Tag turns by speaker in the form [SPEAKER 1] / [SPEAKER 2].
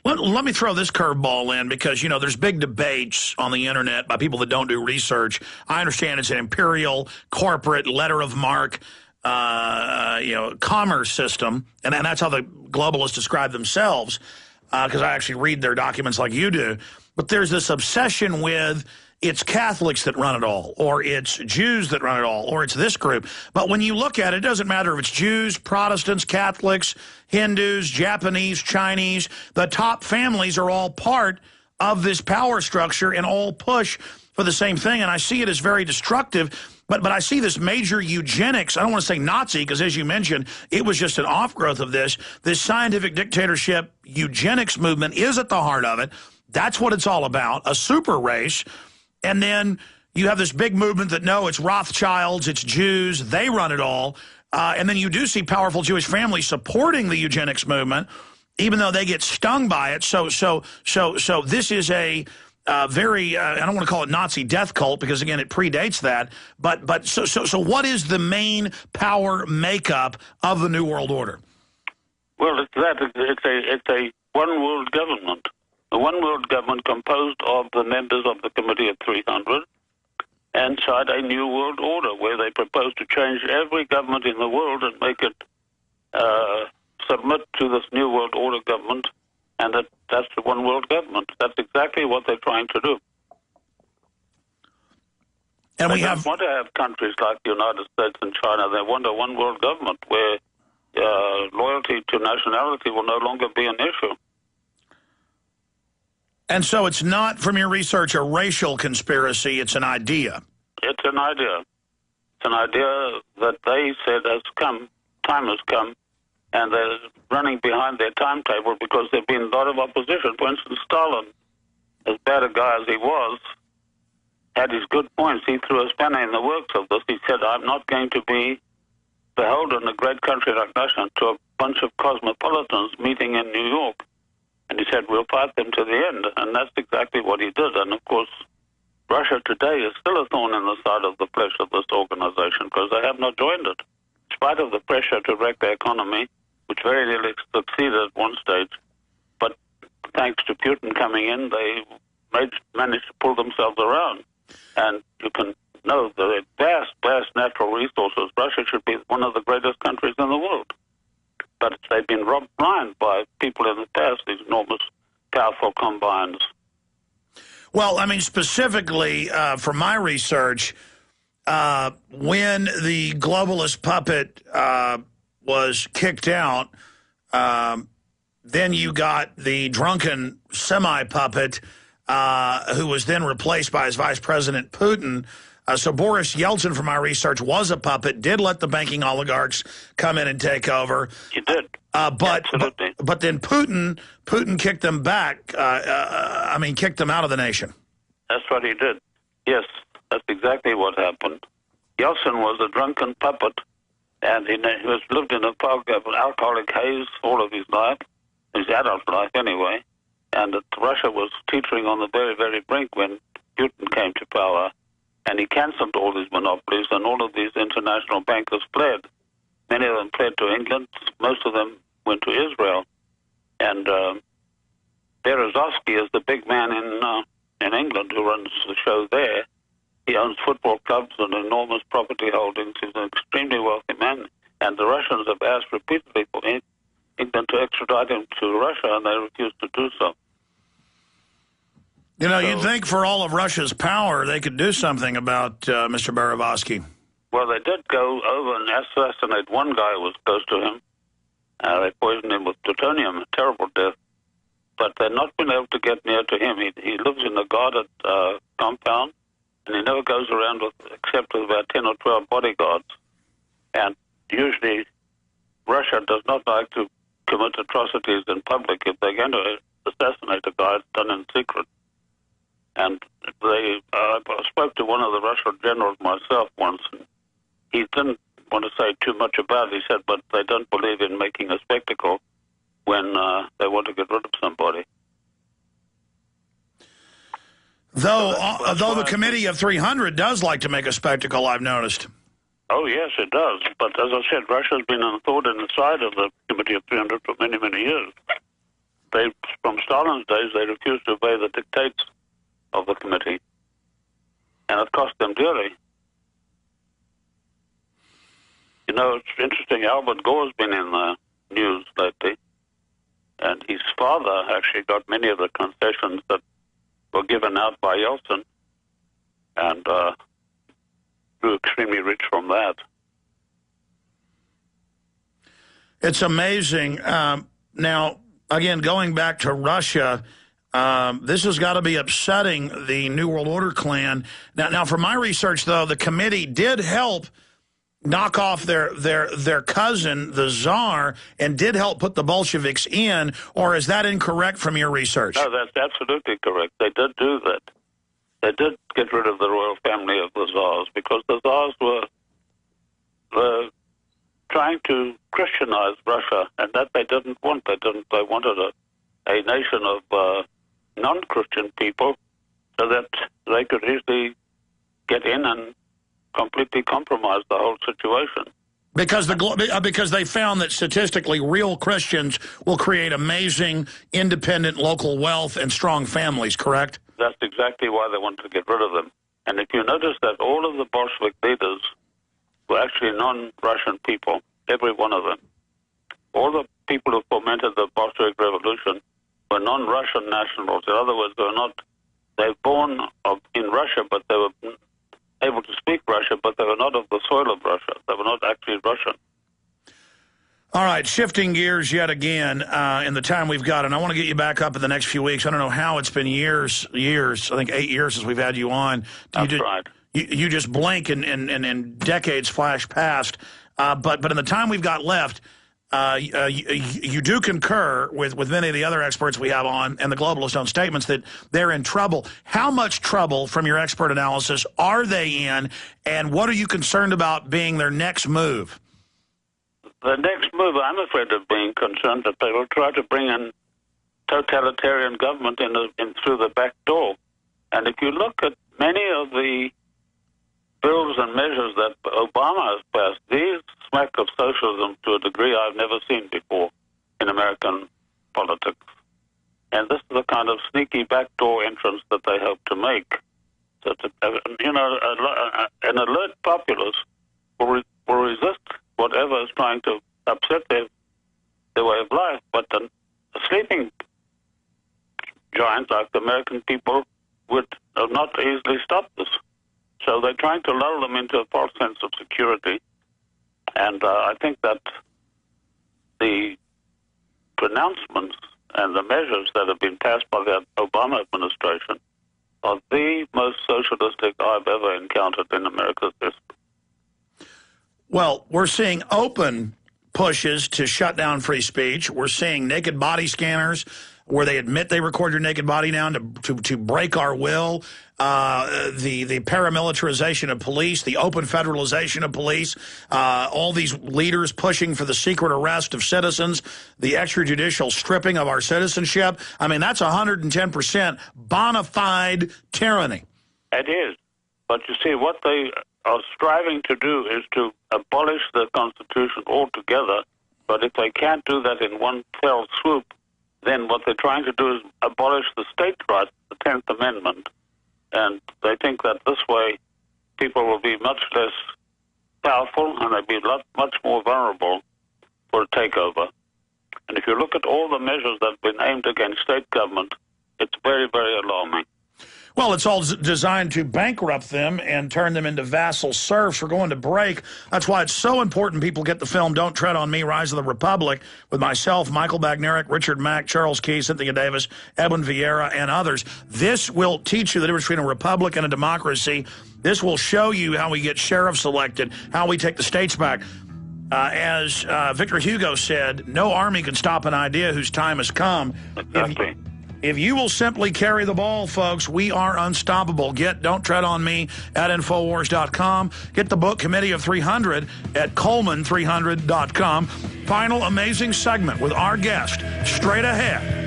[SPEAKER 1] Let me throw this curveball in because, you know, there's big debates on the internet by people that don't do research. I understand it's an imperial, corporate, letter of marque, you know, commerce system, and that's how the globalists describe themselves, because I actually read their documents like you do. But there's this obsession with it's Catholics that run it all, or it's Jews that run it all, or it's this group. But when you look at it, it doesn't matter if it's Jews, Protestants, Catholics, Hindus, Japanese, Chinese. The top families are all part of this power structure and all push for the same thing. And I see it as very destructive. But I see this major eugenics. I don't want to say Nazi, because as you mentioned, it was just an offgrowth of this. This scientific dictatorship eugenics movement is at the heart of it. That's what it's all about, a super race. And then you have this big movement that, no, it's Rothschilds, it's Jews, they run it all. And then you do see powerful Jewish families supporting the eugenics movement, even though they get stung by it. So this is a very, I don't want to call it Nazi death cult, because, again, it predates that. But so what is the main power makeup of the New World Order?
[SPEAKER 2] Well, it's that. It's a one-world government. A one-world government composed of the members of the Committee of 300 inside a new world order, where they propose to change every government in the world and make it submit to this new world order government, and that's the one world government. That's exactly what they're trying to do.
[SPEAKER 1] And
[SPEAKER 2] they don't want to have countries like the United States and China. They want a one world government where loyalty to nationality will no longer be an issue.
[SPEAKER 1] And so it's not, from your research, a racial conspiracy, it's an idea.
[SPEAKER 2] It's an idea. It's an idea that they said time has come, and they're running behind their timetable because there's been a lot of opposition. For instance, Stalin, as bad a guy as he was, had his good points. He threw a spanner in the works of this. He said, I'm not going to be beholden, a great country like Russia, to a bunch of cosmopolitans meeting in New York. And he said, we'll fight them to the end. And that's exactly what he did. And, of course, Russia today is still a thorn in the side of the flesh of this organization because they have not joined it. In spite of the pressure to wreck the economy, which very nearly succeeded at one stage. But thanks to Putin coming in, they managed to pull themselves around. And you can know the vast natural resources. Russia should be one of the greatest countries in the world. But they've been robbed blind by people in the past, these enormous, powerful combines.
[SPEAKER 1] Well, I mean, specifically from my research, when the globalist puppet was kicked out, then you got the drunken semi-puppet who was then replaced by his vice president, Putin. So Boris Yeltsin, from my research, was a puppet, did let the banking oligarchs come in and take over.
[SPEAKER 2] He did.
[SPEAKER 1] But then Putin kicked them back, kicked them out of the nation. That's
[SPEAKER 2] what he did. Yes, that's exactly what happened. Yeltsin was a drunken puppet, and he lived in a alcoholic haze all of his life, his adult life anyway, and Russia was teetering on the very, very brink when Putin came to power. And he cancelled all these monopolies, and all of these international bankers fled. Many of them fled to England. Most of them went to Israel. And Berezovsky is the big man in England who runs the show there. He owns football clubs and enormous property holdings. He's an extremely wealthy man. And the Russians have asked repeatedly for England to extradite him to Russia, and they refused to do so.
[SPEAKER 1] You know, you'd think for all of Russia's power, they could do something about Mr. Berezovsky.
[SPEAKER 2] Well, they did go over and assassinate one guy who was close to him. They poisoned him with plutonium, a terrible death. But they've not been able to get near to him. He lives in a guarded compound, and he never goes around except with about 10 or 12 bodyguards. And usually Russia does not like to commit atrocities in public. If they're going to assassinate a guy, it's done in secret. And I spoke to one of the Russian generals myself once, and he didn't want to say too much about it. He said, but they don't believe in making a spectacle when they want to get rid of somebody.
[SPEAKER 1] Though the Committee of 300 does like to make a spectacle, I've noticed.
[SPEAKER 2] Oh, yes, it does. But as I said, Russia's been a thorn in the side of the Committee of 300 for many, many years. From Stalin's days, they refused to obey the dictates of the committee, and it cost them dearly. You know, it's interesting, Albert Gore's been in the news lately, and his father actually got many of the concessions that were given out by Yeltsin, and grew extremely rich from that.
[SPEAKER 1] It's amazing. Now, again, going back to Russia, this has got to be upsetting the New World Order clan. Now, from my research, though, the committee did help knock off their cousin, the Tsar, and did help put the Bolsheviks in, or is that incorrect from your research?
[SPEAKER 2] No, that's absolutely correct. They did do that. They did get rid of the royal family of the Tsars, because the Tsars were trying to Christianize Russia, and that they didn't want. They wanted a nation of non-Christian people, so that they could easily get in and completely compromise the whole situation.
[SPEAKER 1] Because they found that statistically, real Christians will create amazing, independent local wealth and strong families, correct?
[SPEAKER 2] That's exactly why they wanted to get rid of them. And if you notice that all of the Bolshevik leaders were actually non-Russian people, every one of them. All the people who fomented the Bolshevik Revolution were non-Russian nationals. In other words, they were born in Russia, but they were able to speak Russian, but they were not of the soil of Russia. They were not actually Russian.
[SPEAKER 1] All right, shifting gears yet again in the time we've got, and I want to get you back up in the next few weeks. I don't know how it's been years, I think 8 years since we've had you on.
[SPEAKER 2] That's right.
[SPEAKER 1] You just blink and decades flash past. But in the time we've got left, you do concur with many of the other experts we have on and the globalist own statements that they're in trouble. How much trouble, from your expert analysis, are they in, and what are you concerned about being their next move?
[SPEAKER 2] The next move, I'm afraid of being concerned that they will try to bring in totalitarian government in through the back door. And if you look at many of the bills and measures that Obama has passed, these smack of socialism to a degree I've never seen before in American politics. And this is the kind of sneaky backdoor entrance that they hope to make. So, an alert populace will resist whatever is trying to upset their way of life. But a sleeping giant like the American people would not easily stop this. So they're trying to lull them into a false sense of security. And I think that the pronouncements and the measures that have been passed by the Obama administration are the most socialistic I've ever encountered in America's history.
[SPEAKER 1] Well, we're seeing open pushes to shut down free speech. We're seeing naked body scanners where they admit they record your naked body now to break our will. The paramilitarization of police, the open federalization of police, all these leaders pushing for the secret arrest of citizens, the extrajudicial stripping of our citizenship. I mean, that's 110% bona fide tyranny.
[SPEAKER 2] It is. But you see, what they are striving to do is to abolish the Constitution altogether. But if they can't do that in one fell swoop, then what they're trying to do is abolish the states' rights, the 10th Amendment. And they think that this way people will be much less powerful and they'll be much more vulnerable for a takeover. And if you look at all the measures that have been aimed against state government, it's very, very alarming.
[SPEAKER 1] Well, it's all designed to bankrupt them and turn them into vassal serfs. We're going to break. That's why it's so important people get the film Don't Tread on Me, Rise of the Republic, with myself, Michael Bagnerick, Richard Mack, Charles Key, Cynthia Davis, Edwin Vieira, and others. This will teach you the difference between a republic and a democracy. This will show you how we get sheriffs elected, how we take the states back. As Victor Hugo said, no army can stop an idea whose time has come.
[SPEAKER 2] Exactly.
[SPEAKER 1] If you will simply carry the ball, folks, we are unstoppable. Get Don't Tread on Me at Infowars.com. Get the book Committee of 300 at Coleman300.com. Final amazing segment with our guest straight ahead